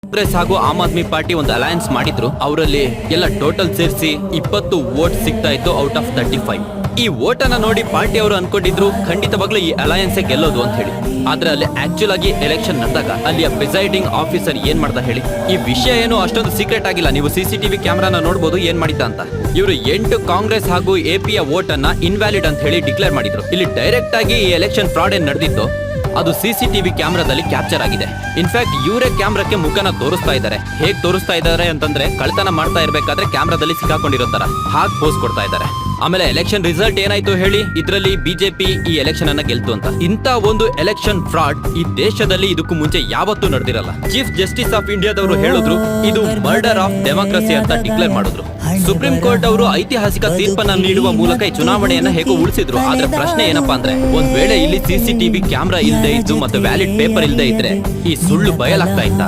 ಕಾಂಗ್ರೆಸ್ ಹಾಗೂ ಆಮ್ ಆದ್ಮಿ ಪಾರ್ಟಿ ಒಂದು ಅಲಯನ್ಸ್ ಮಾಡಿದ್ರು. ಅವರಲ್ಲಿ ಎಲ್ಲ ಟೋಟಲ್ ಸೇರಿಸಿ 20 ವೋಟ್ ಸಿಗ್ತಾ ಇತ್ತು ಔಟ್ ಆಫ್ 35. ಈ ವೋಟ್ ಅನ್ನ ನೋಡಿ ಪಾರ್ಟಿ ಅವರು ಅನ್ಕೊಂಡಿದ್ರು ಖಂಡಿತವಾಗ್ಲೂ ಈ ಅಲಯನ್ಸ್ ಗೆಲ್ಲೋದು ಅಂತ ಹೇಳಿ. ಆದ್ರೆ ಅಲ್ಲಿ ಆಕ್ಚುಲ್ ಆಗಿ ಎಲೆಕ್ಷನ್ ನಡೆದಾಗ ಅಲ್ಲಿಯ ಪ್ರಿಸೈಡಿಂಗ್ ಆಫೀಸರ್ ಏನ್ ಮಾಡ್ದ ಹೇಳಿ? ಈ ವಿಷಯ ಏನು ಅಷ್ಟೊಂದು ಸೀಕ್ರೆಟ್ ಆಗಿಲ್ಲ. ನೀವು ಸಿಸಿಟಿವಿ ಕ್ಯಾಮ್ರಾನ ನೋಡಬಹುದು ಏನ್ ಮಾಡಿದ್ದ ಅಂತ. ಇವರು 8 ಕಾಂಗ್ರೆಸ್ ಹಾಗೂ ಎಪಿಯ ವೋಟ್ ಅನ್ನ ಇನ್ವ್ಯಾಲಿಡ್ ಅಂತ ಹೇಳಿ ಡಿಕ್ಲೇರ್ ಮಾಡಿದ್ರು. ಇಲ್ಲಿ ಡೈರೆಕ್ಟ್ ಆಗಿ ಈ ಎಲೆಕ್ಷನ್ ಫ್ರಾಡ್ ಏನ್ ನಡೆದಿತ್ತು ಅದು ಸಿಸಿಟಿವಿ ಕ್ಯಾಮ್ರಾದಲ್ಲಿ ಕ್ಯಾಪ್ಚರ್ ಆಗಿದೆ. ಇನ್ಫ್ಯಾಕ್ಟ್ ಇವರೇ ಕ್ಯಾಮ್ರಾಕ್ಕೆ ಮುಖನ ತೋರಿಸ್ತಾ ಇದ್ದಾರೆ. ಹೇಗ್ ತೋರಿಸ್ತಾ ಇದ್ದಾರೆ ಅಂತಂದ್ರೆ ಕಳ್ತನ ಮಾಡ್ತಾ ಇರ್ಬೇಕಾದ್ರೆ ಕ್ಯಾಮ್ರಾದಲ್ಲಿ ಸಿಕ್ಕಾಕೊಂಡಿರೋ ತರ ಹಾಗೆ ಪೋಸ್ ಕೊಡ್ತಾ ಇದ್ದಾರೆ. ಆಮೇಲೆ ಎಲೆಕ್ಷನ್ ರಿಸಲ್ಟ್ ಏನಾಯ್ತು ಹೇಳಿ? ಇದರಲ್ಲಿ ಬಿಜೆಪಿ ಈ ಎಲೆಕ್ಷನ್ ಅನ್ನ ಗೆಲ್ತು ಅಂತ. ಇಂತ ಒಂದು ಎಲೆಕ್ಷನ್ ಫ್ರಾಡ್ ಈ ದೇಶದಲ್ಲಿ ಇದಕ್ಕೂ ಮುಂಚೆ ಯಾವತ್ತೂ ನಡೆದಿರಲ್ಲ. ಚೀಫ್ ಜಸ್ಟಿಸ್ ಆಫ್ ಇಂಡಿಯಾದವರು ಹೇಳಿದ್ರು ಇದು ಮರ್ಡರ್ ಆಫ್ ಡೆಮೋಕ್ರಸಿ ಅಂತ ಡಿಕ್ಲೇರ್ ಮಾಡಿದ್ರು. ಸುಪ್ರೀಂ ಕೋರ್ಟ್ ಅವರು ಐತಿಹಾಸಿಕ ತೀರ್ಪನ್ನ ನೀಡುವ ಮೂಲಕ ಈ ಚುನಾವಣೆಯನ್ನ ಹೇಗೋ ಉಳಿಸಿದ್ರು. ಆದ್ರೆ ಪ್ರಶ್ನೆ ಏನಪ್ಪಾ ಅಂದ್ರೆ, ಒಂದ್ ವೇಳೆ ಇಲ್ಲಿ ಸಿಸಿಟಿವಿ ಕ್ಯಾಮ್ರಾ ಇಲ್ಲದೆ ಇದ್ದು ಮತ್ತು ವ್ಯಾಲಿಡ್ ಪೇಪರ್ ಇಲ್ಲದೆ ಇದ್ರೆ ಈ ಸುಳ್ಳು ಬಯಲಾಗ್ತಾ ಇತ್ತ?